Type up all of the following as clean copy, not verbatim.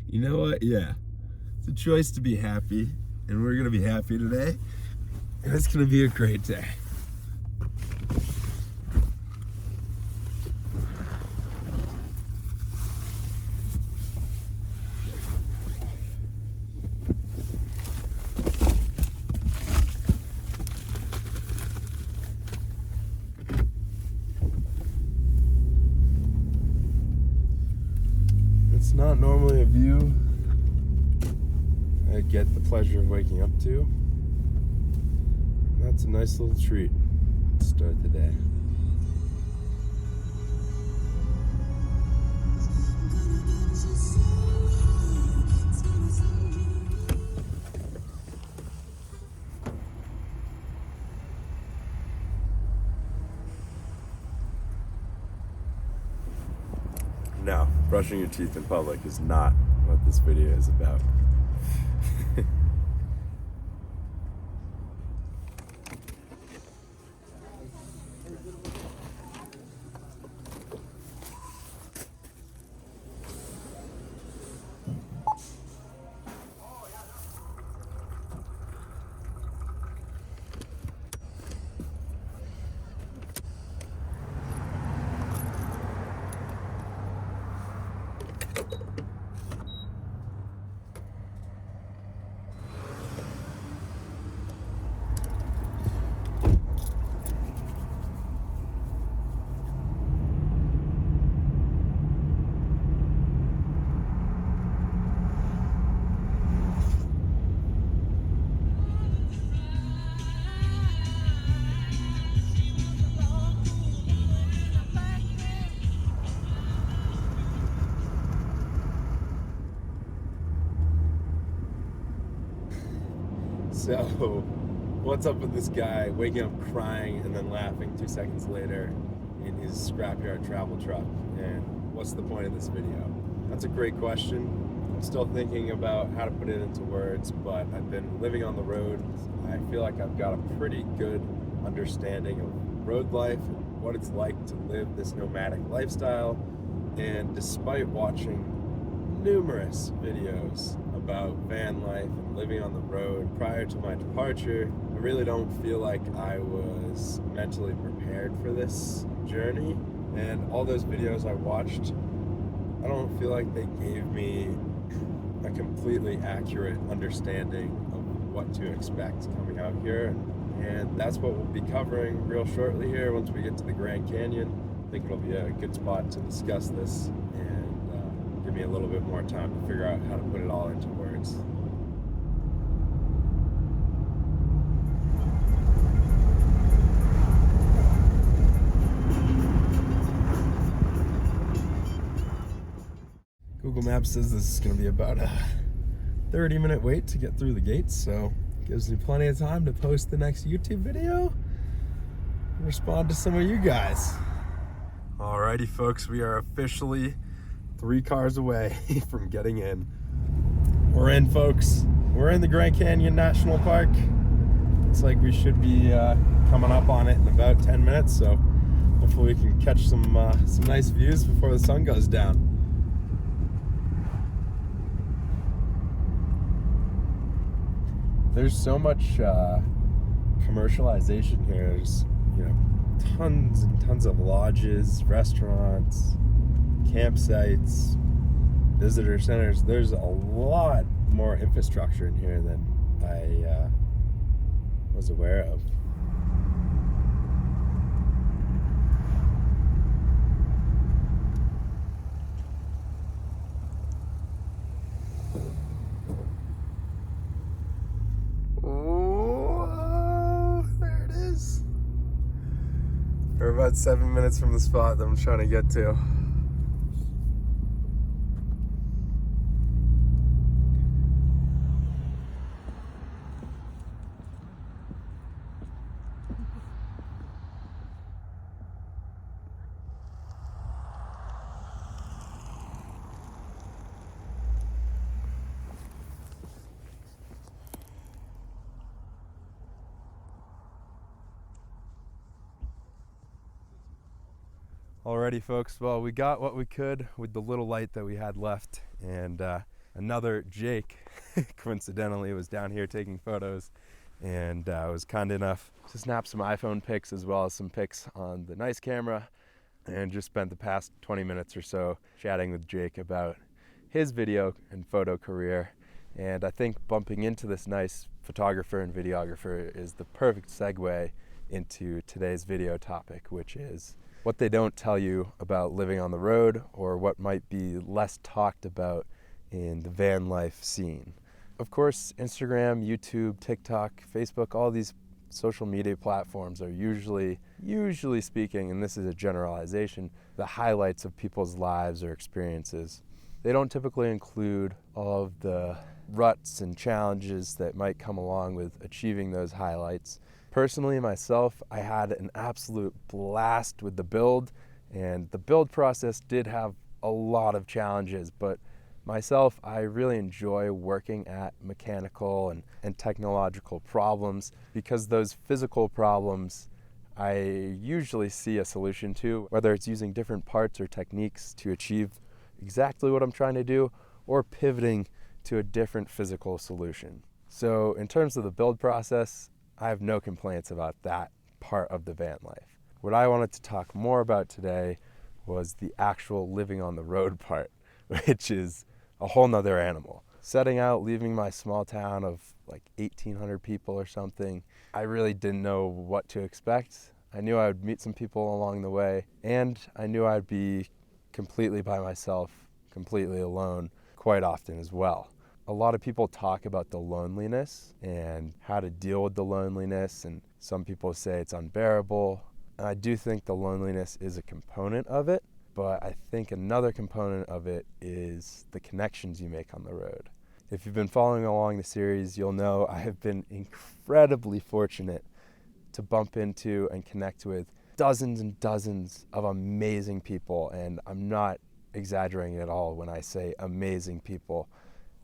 You know what? Yeah. It's a choice to be happy, and we're gonna be happy today. And it's gonna be a great day. It's not normally a view I get the pleasure of waking up to. That's a nice little treat to start the day. No, brushing your teeth in public is not what this video is about. So, what's up with this guy waking up crying and then laughing 2 seconds later in his scrapyard travel truck? And what's the point of this video? That's a great question. I'm still thinking about how to put it into words, but I've been living on the road. I feel like I've got a pretty good understanding of road life and what it's like to live this nomadic lifestyle. And despite watching numerous videos about van life and living on the road prior to my departure, I really don't feel like I was mentally prepared for this journey. And all those videos I watched, I don't feel like they gave me a completely accurate understanding of what to expect coming out here. And that's what we'll be covering real shortly here once we get to the Grand Canyon. I think it'll be a good spot to discuss this and give me a little bit more time to figure out how to put it all into words. Google Maps says this is going to be about a 30-minute wait to get through the gates, so it gives me plenty of time to post the next YouTube video and respond to some of you guys. Alrighty folks, we are officially 3 cars away from getting in. We're in, folks. We're in the Grand Canyon National Park. Looks like we should be coming up on it in about 10 minutes, so hopefully we can catch some nice views before the sun goes down. There's so much commercialization here. There's, tons and tons of lodges, restaurants, campsites, visitor centers. There's a lot more infrastructure in here than I was aware of. Oh, there it is. We're about 7 minutes from the spot that I'm trying to get to. Alrighty folks, well, we got what we could with the little light that we had left, and Another Jake, coincidentally, was down here taking photos, and was kind enough to snap some iPhone pics as well as some pics on the nice camera, and just spent the past 20 minutes or so chatting with Jake about his video and photo career. And I think bumping into this nice photographer and videographer is the perfect segue into today's video topic, which is what they don't tell you about living on the road, or what might be less talked about in the van life scene. Of course, Instagram, YouTube, TikTok, Facebook, all these social media platforms are usually speaking, and this is a generalization, the highlights of people's lives or experiences. They don't typically include all of the ruts and challenges that might come along with achieving those highlights. Personally, myself, I had an absolute blast with the build, and the build process did have a lot of challenges, but myself, I really enjoy working at mechanical and technological problems, because those physical problems I usually see a solution to, whether it's using different parts or techniques to achieve exactly what I'm trying to do, or pivoting to a different physical solution. So in terms of the build process, I have no complaints about that part of the van life. What I wanted to talk more about today was the actual living on the road part, which is a whole nother animal. Setting out, leaving my small town of like 1,800 people or something, I really didn't know what to expect. I knew I would meet some people along the way, and I knew I'd be completely by myself, completely alone quite often as well. A lot of people talk about the loneliness and how to deal with the loneliness, and some people say it's unbearable. And I do think the loneliness is a component of it, but I think another component of it is the connections you make on the road. If you've been following along the series, you'll know I have been incredibly fortunate to bump into and connect with dozens and dozens of amazing people, and I'm not exaggerating at all when I say amazing people.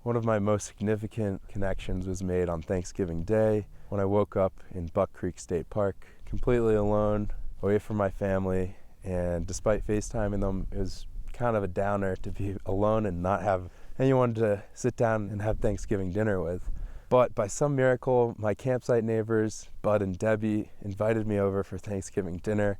One of my most significant connections was made on Thanksgiving Day when I woke up in Buck Creek State Park, completely alone, away from my family, and despite FaceTiming them, it was kind of a downer to be alone and not have anyone to sit down and have Thanksgiving dinner with. But by some miracle, my campsite neighbors, Bud and Debbie, invited me over for Thanksgiving dinner,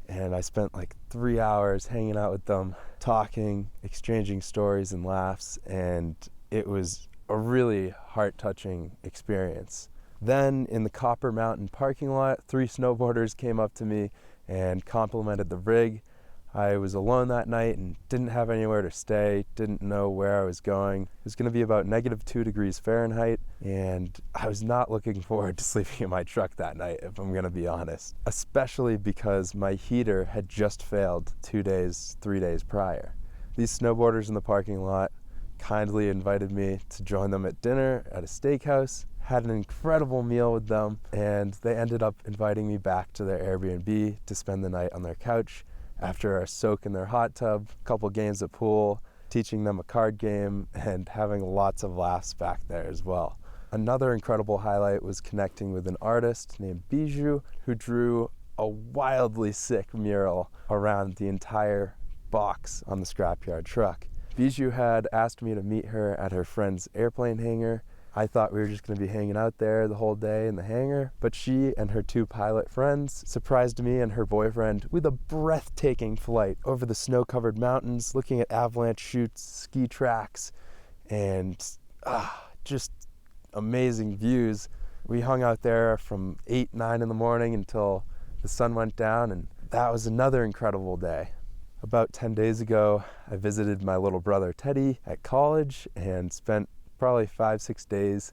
and I spent like 3 hours hanging out with them, talking, exchanging stories and laughs, and it was a really heart-touching experience. Then in the Copper Mountain parking lot, 3 snowboarders came up to me and complimented the rig. I was alone that night and didn't have anywhere to stay, didn't know where I was going. It was going to be about -2 degrees Fahrenheit, and I was not looking forward to sleeping in my truck that night, if I'm going to be honest, especially because my heater had just failed 3 days prior. These snowboarders in the parking lot kindly invited me to join them at dinner at a steakhouse, had an incredible meal with them, and they ended up inviting me back to their Airbnb to spend the night on their couch after a soak in their hot tub, a couple games of pool, teaching them a card game, and having lots of laughs back there as well. Another incredible highlight was connecting with an artist named Bijou, who drew a wildly sick mural around the entire box on the scrapyard truck. Bijou had asked me to meet her at her friend's airplane hangar. I thought we were just going to be hanging out there the whole day in the hangar, but she and her 2 pilot friends surprised me and her boyfriend with a breathtaking flight over the snow-covered mountains, looking at avalanche chutes, ski tracks, and just amazing views. We hung out there from 8, 9 in the morning until the sun went down, and that was another incredible day. About 10 days ago, I visited my little brother Teddy at college and spent probably 5-6 days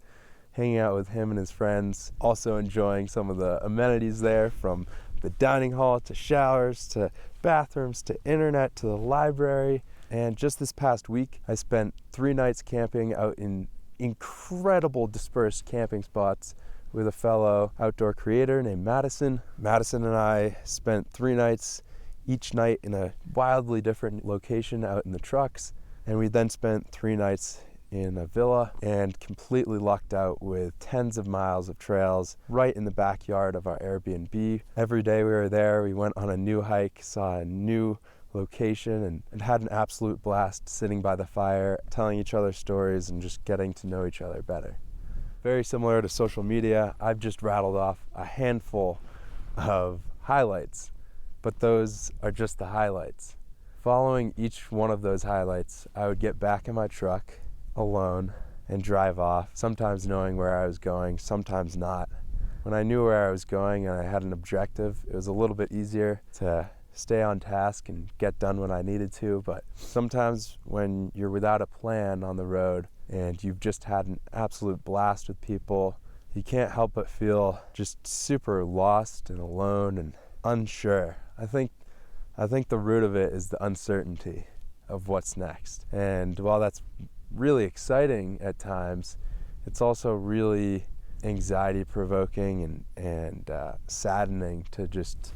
hanging out with him and his friends, also enjoying some of the amenities there, from the dining hall to showers to bathrooms to internet to the library. And just this past week, I spent 3 nights camping out in incredible dispersed camping spots with a fellow outdoor creator named Madison. Madison and I spent 3 nights, each night in a wildly different location out in the trucks, and we then spent 3 nights in a villa and completely lucked out with tens of miles of trails right in the backyard of our Airbnb. Every day we were there, we went on a new hike, saw a new location and had an absolute blast sitting by the fire, telling each other stories and just getting to know each other better. Very similar to social media, I've just rattled off a handful of highlights, but those are just the highlights. Following each one of those highlights, I would get back in my truck alone and drive off, sometimes knowing where I was going, sometimes not. When I knew where I was going and I had an objective, it was a little bit easier to stay on task and get done when I needed to, but sometimes when you're without a plan on the road and you've just had an absolute blast with people, you can't help but feel just super lost and alone and unsure. I think the root of it is the uncertainty of what's next. And while that's really exciting at times, it's also really anxiety provoking and saddening to just,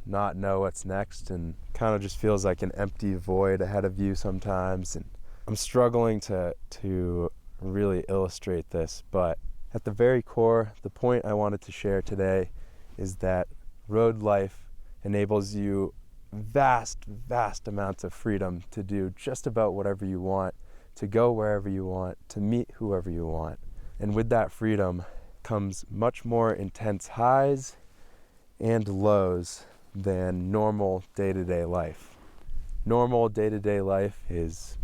not know what's next, and kind of just feels like an empty void ahead of you sometimes. And I'm struggling to really illustrate this, but at the very core, the point I wanted to share today is that road life enables you vast amounts of freedom to do just about whatever you want, to go wherever you want, to meet whoever you want. And with that freedom comes much more intense highs and lows than normal day-to-day life. Normal day-to-day life is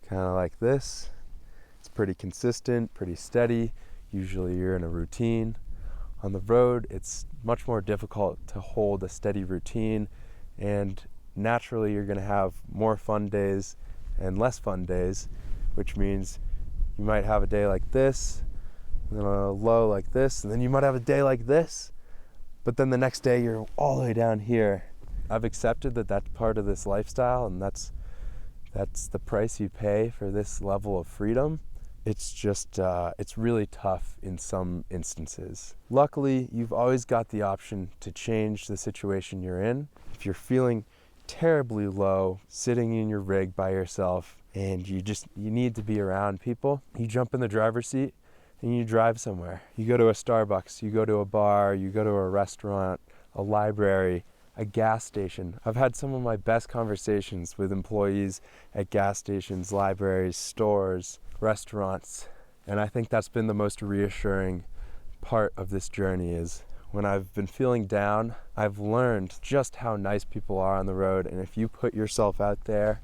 kind of like this. It's pretty consistent, pretty steady. Usually you're in a routine. On the road, it's much more difficult to hold a steady routine, and naturally you're going to have more fun days and less fun days, which means you might have a day like this, and then a low like this, and then you might have a day like this, but then the next day you're all the way down here. I've accepted that that's part of this lifestyle, and that's the price you pay for this level of freedom. It's just, it's really tough in some instances. Luckily, you've always got the option to change the situation you're in. If you're feeling terribly low, sitting in your rig by yourself, and you need to be around people, you jump in the driver's seat and you drive somewhere. You go to a Starbucks, you go to a bar, you go to a restaurant, a library, a gas station. I've had some of my best conversations with employees at gas stations, libraries, stores, restaurants, and I think that's been the most reassuring part of this journey. Is when I've been feeling down, I've learned just how nice people are on the road, and if you put yourself out there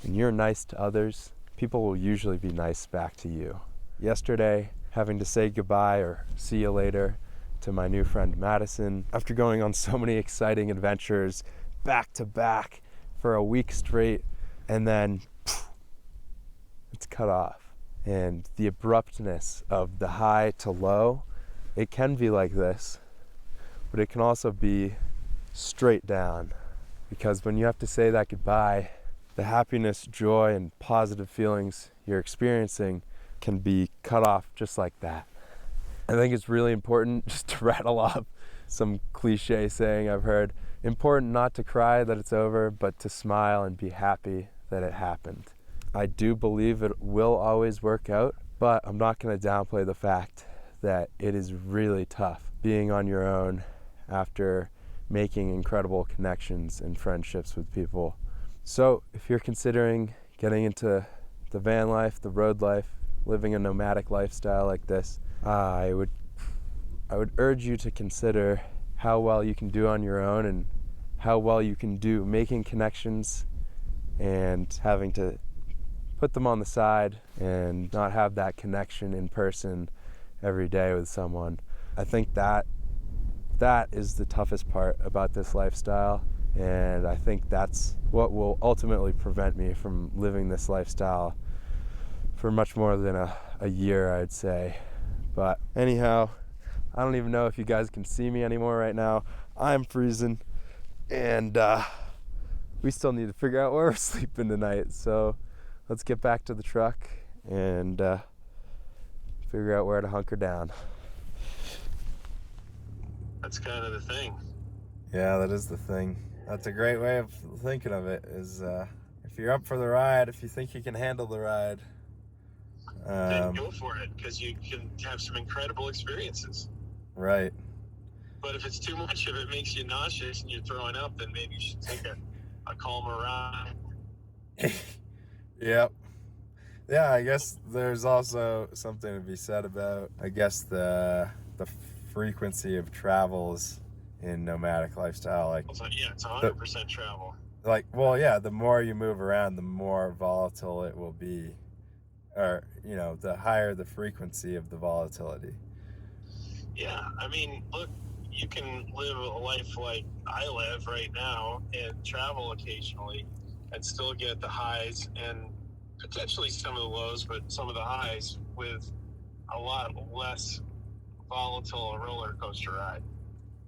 and you're nice to others, people will usually be nice back to you. Yesterday, having to say goodbye or see you later to my new friend Madison, after going on so many exciting adventures back to back for a week straight, and then it's cut off. And the abruptness of the high to low, it can be like this, but it can also be straight down, because when you have to say that goodbye, the happiness, joy, and positive feelings you're experiencing can be cut off just like that. I think it's really important, just to rattle off some cliche saying I've heard, important not to cry that it's over, but to smile and be happy that it happened. I do believe it will always work out, but I'm not going to downplay the fact that it is really tough being on your own after making incredible connections and friendships with people. So if you're considering getting into the van life, the road life, living a nomadic lifestyle like this, I would urge you to consider how well you can do on your own and how well you can do making connections and having to put them on the side and not have that connection in person every day with someone. I think that is the toughest part about this lifestyle, and I think that's what will ultimately prevent me from living this lifestyle for much more than a year, I'd say. But anyhow, I don't even know if you guys can see me anymore right now. I'm freezing, and we still need to figure out where we're sleeping tonight. So let's get back to the truck and figure out where to hunker down. That's kind of the thing. Yeah, that is the thing. That's a great way of thinking of it, is if you're up for the ride, if you think you can handle the ride, Then go for it, because you can have some incredible experiences. Right. But if it's too much, if it makes you nauseous and you're throwing up, then maybe you should take a calmer ride. Yep. Yeah, I guess there's also something to be said about, I guess, the frequency of travels in nomadic lifestyle. Like, Yeah, it's 100% travel. The more you move around, the more volatile it will be, or the higher the frequency of the volatility. Yeah, I mean, look, you can live a life like I live right now and travel occasionally and still get the highs and potentially some of the lows, but some of the highs with a lot less volatile a roller coaster ride.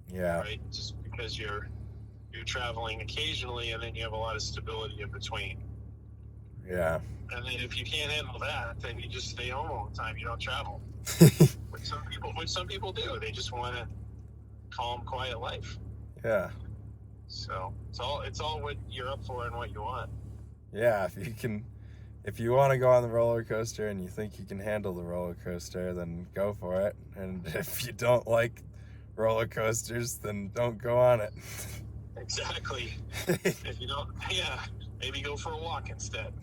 Yeah. Right? Just because you're traveling occasionally and then you have a lot of stability in between. Yeah. And then if you can't handle that, then you just stay home all the time. You don't travel. Which some people do. They just want a calm, quiet life. Yeah. So it's all what you're up for and what you want. Yeah, if you want to go on the roller coaster and you think you can handle the roller coaster, then go for it. And if you don't like roller coasters, then don't go on it. Exactly. If you don't, maybe go for a walk instead.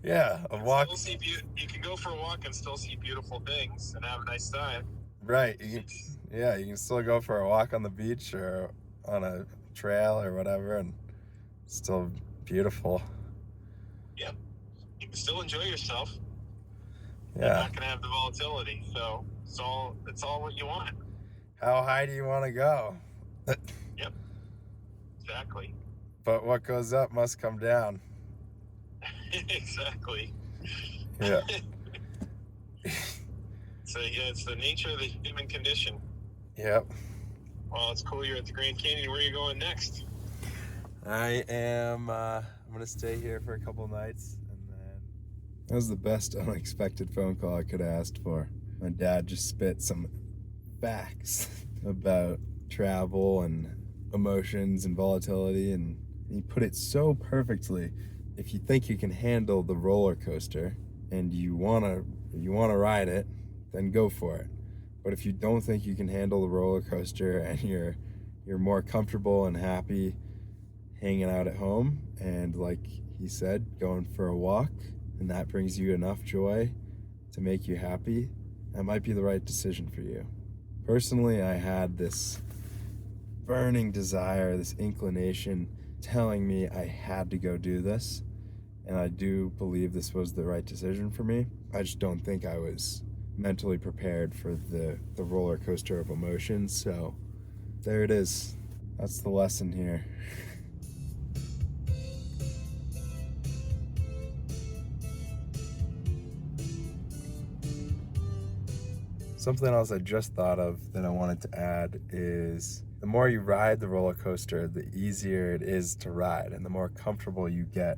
Yeah, a walk. You can go for a walk and still see beautiful things and have a nice time. Right. You can still go for a walk on the beach or on a trail or whatever, and it's still beautiful. Yep. You can still enjoy yourself. Yeah. You're not gonna have the volatility, so it's all what you want. How high do you want to go? Yep. Exactly. But what goes up must come down. Exactly. Yeah. So it's the nature of the human condition. Yep. Well, it's cool you're at the Grand Canyon. Where are you going next? I am. I'm gonna stay here for a couple nights, and then. That was the best unexpected phone call I could have asked for. My dad just spit some facts about travel and emotions and volatility, and he put it so perfectly. If you think you can handle the roller coaster and you wanna ride it, then go for it. But if you don't think you can handle the roller coaster and you're more comfortable and happy hanging out at home and, like he said, going for a walk, and that brings you enough joy to make you happy, that might be the right decision for you. Personally, I had this burning desire, this inclination telling me I had to go do this, and I do believe this was the right decision for me. I just don't think I was mentally prepared for the roller coaster of emotions, so there it is. That's the lesson here. Something else I just thought of that I wanted to add is the more you ride the roller coaster, the easier it is to ride and the more comfortable you get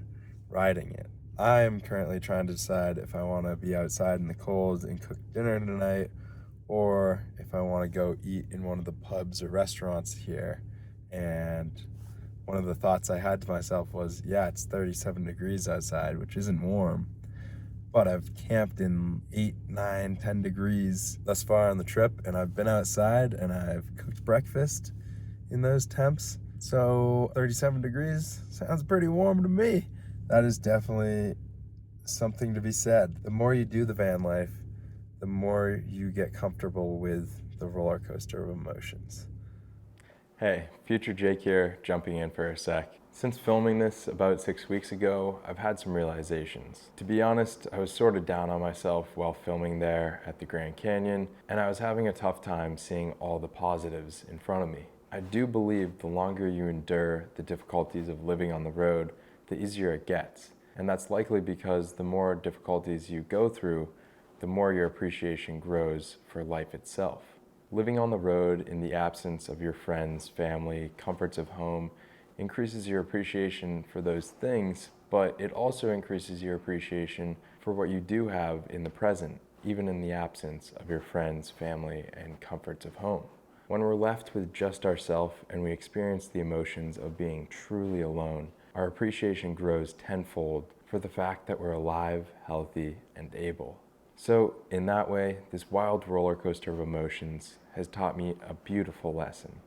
riding it. I am currently trying to decide if I want to be outside in the cold and cook dinner tonight, or if I want to go eat in one of the pubs or restaurants here. And one of the thoughts I had to myself was, yeah, it's 37 degrees outside, which isn't warm. But I've camped in 8, 9, 10 degrees thus far on the trip, and I've been outside and I've cooked breakfast in those temps. So 37 degrees sounds pretty warm to me. That is definitely something to be said. The more you do the van life, the more you get comfortable with the roller coaster of emotions. Hey, future Jake here, jumping in for a sec. Since filming this about 6 weeks ago, I've had some realizations. To be honest, I was sort of down on myself while filming there at the Grand Canyon, and I was having a tough time seeing all the positives in front of me. I do believe the longer you endure the difficulties of living on the road, the easier it gets. And that's likely because the more difficulties you go through, the more your appreciation grows for life itself. Living on the road in the absence of your friends, family, comforts of home increases your appreciation for those things, but it also increases your appreciation for what you do have in the present, even in the absence of your friends, family, and comforts of home. When we're left with just ourselves and we experience the emotions of being truly alone, our appreciation grows tenfold for the fact that we're alive, healthy, and able. So in that way, this wild roller coaster of emotions has taught me a beautiful lesson.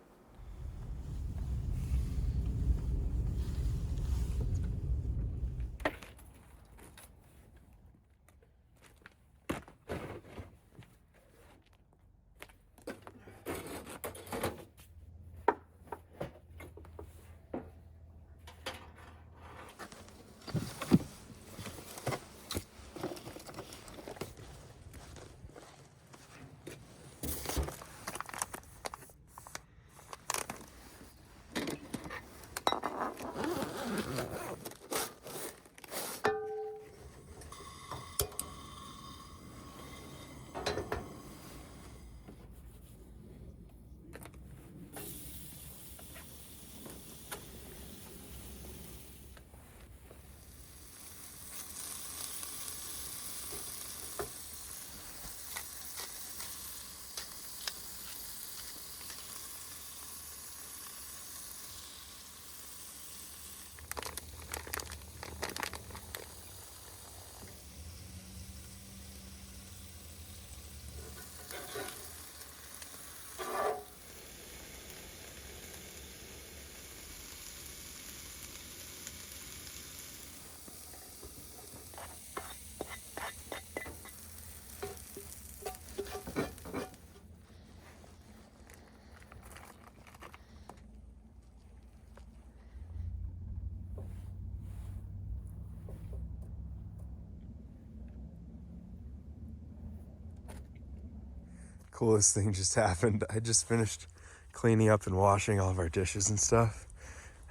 Coolest thing just happened. I just finished cleaning up and washing all of our dishes and stuff,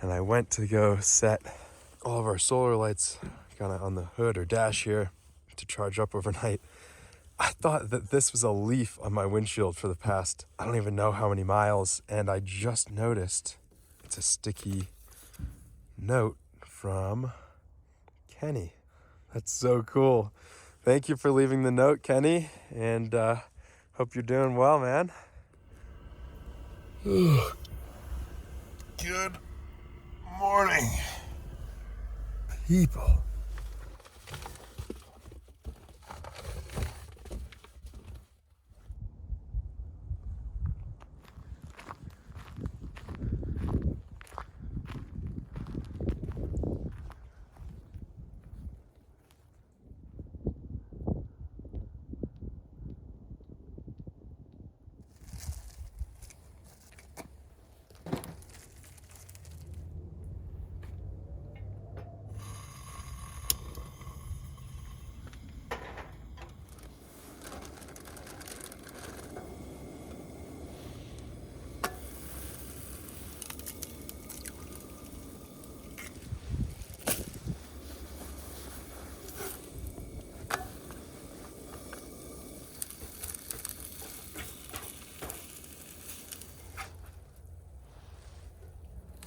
and I went to go set all of our solar lights kind of on the hood or dash here to charge up overnight. I thought that this was a leaf on my windshield for the past, I don't even know how many miles, and I just noticed it's a sticky note from Kenny. That's so cool. Thank you for leaving the note, Kenny, and hope you're doing well, man. Good morning, people.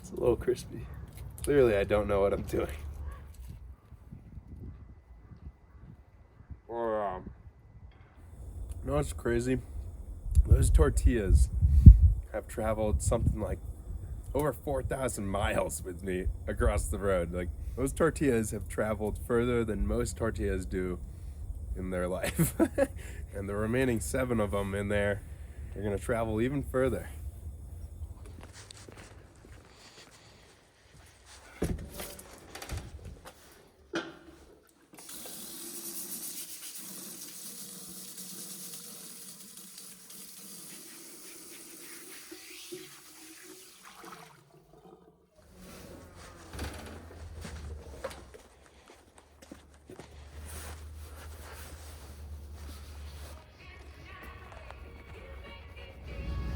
It's a little crispy. Clearly, I don't know what I'm doing. You know what's crazy? Those tortillas have traveled something like over 4,000 miles with me across the road. Like, those tortillas have traveled further than most tortillas do in their life. And the remaining 7 of them in there are gonna travel even further.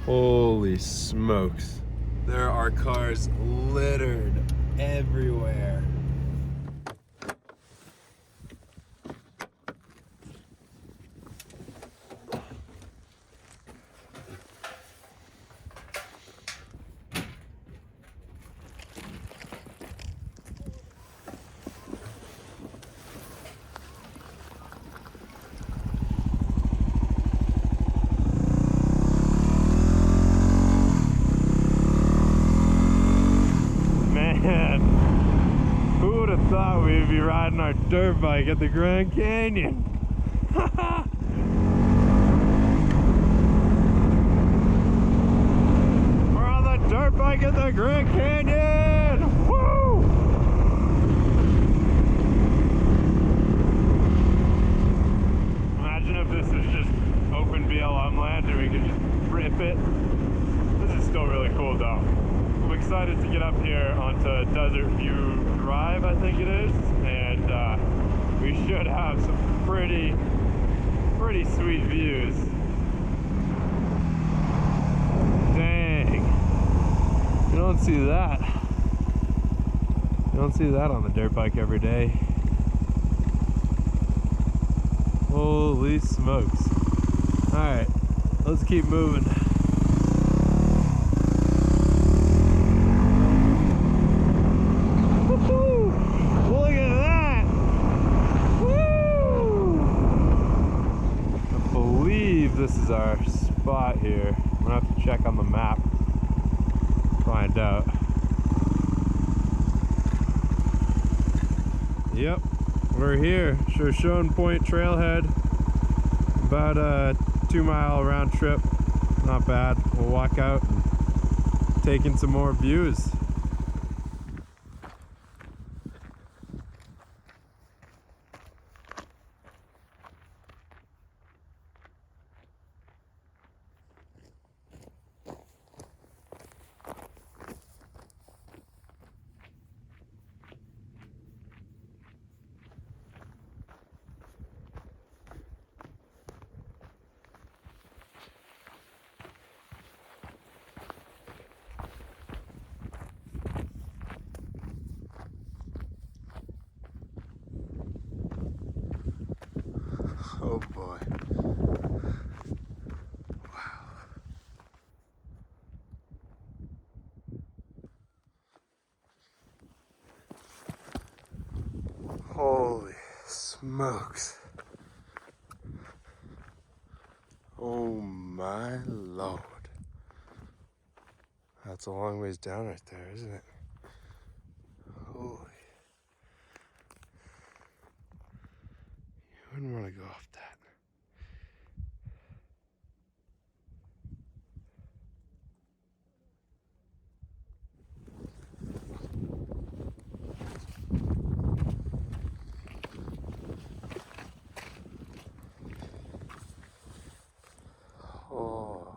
Holy smokes. There are cars littered everywhere. Who would have thought we'd be riding our dirt bike at the Grand Canyon? We're on the dirt bike in the Grand Canyon! Woo! Imagine if this is just open BLM land and we could just rip it. This is still really cool though. I'm excited to get up here onto Desert View Drive, I think it is, and we should have some pretty sweet views. Dang. You don't see that. You don't see that on the dirt bike every day. Holy smokes. Alright, let's keep moving. Woohoo! Look at that! Woo! I believe this is our spot here. I'm gonna have to check on the map. Find out. Yep, we're here. Shoshone Point Trailhead. About a 2-mile round trip. Not bad. We'll walk out and take in some more views. Oh boy. Wow. Holy smokes. Oh my Lord. That's a long ways down right there, isn't it? Holy. You wouldn't want to go off that. Oh.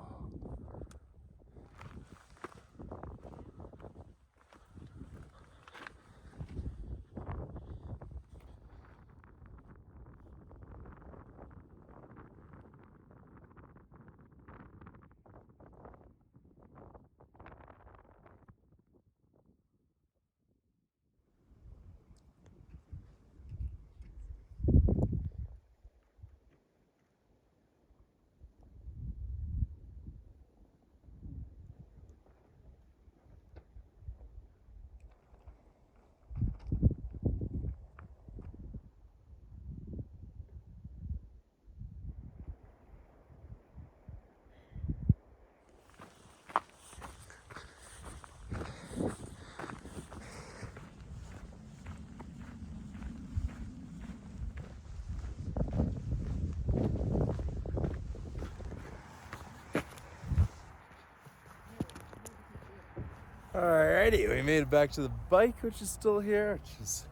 Alrighty, we made it back to the bike, which is still here, which is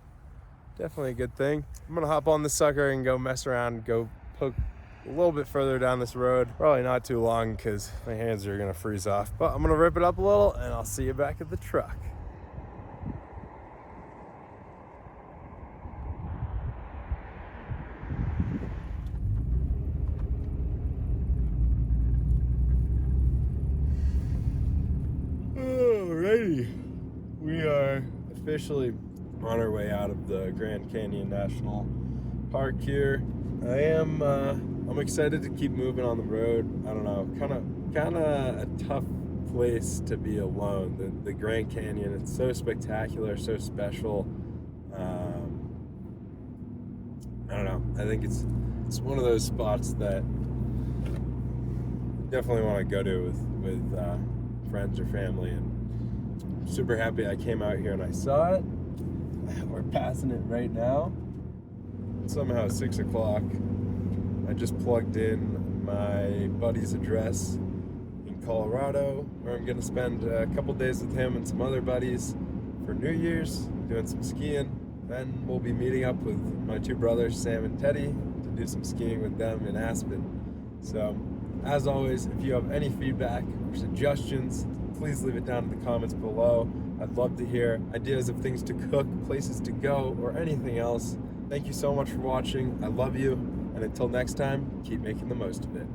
definitely a good thing. I'm gonna hop on this sucker and go mess around, go poke a little bit further down this road. Probably not too long because my hands are gonna freeze off, but I'm gonna rip it up a little and I'll see you back at the truck. Alrighty, we are officially on our way out of the Grand Canyon National Park here. I'm excited to keep moving on the road. I don't know, kind of a tough place to be alone. The Grand Canyon, it's so spectacular, so special. I don't know. I think it's one of those spots that definitely want to go to with friends or family, and I'm super happy I came out here and I saw it. We're passing it right now. Somehow 6 o'clock. I just plugged in my buddy's address in Colorado, where I'm gonna spend a couple days with him and some other buddies for New Year's, doing some skiing. Then we'll be meeting up with my two brothers, Sam and Teddy, to do some skiing with them in Aspen. So, as always, if you have any feedback or suggestions, please leave it down in the comments below. I'd love to hear ideas of things to cook, places to go, or anything else. Thank you so much for watching. I love you. And until next time, keep making the most of it.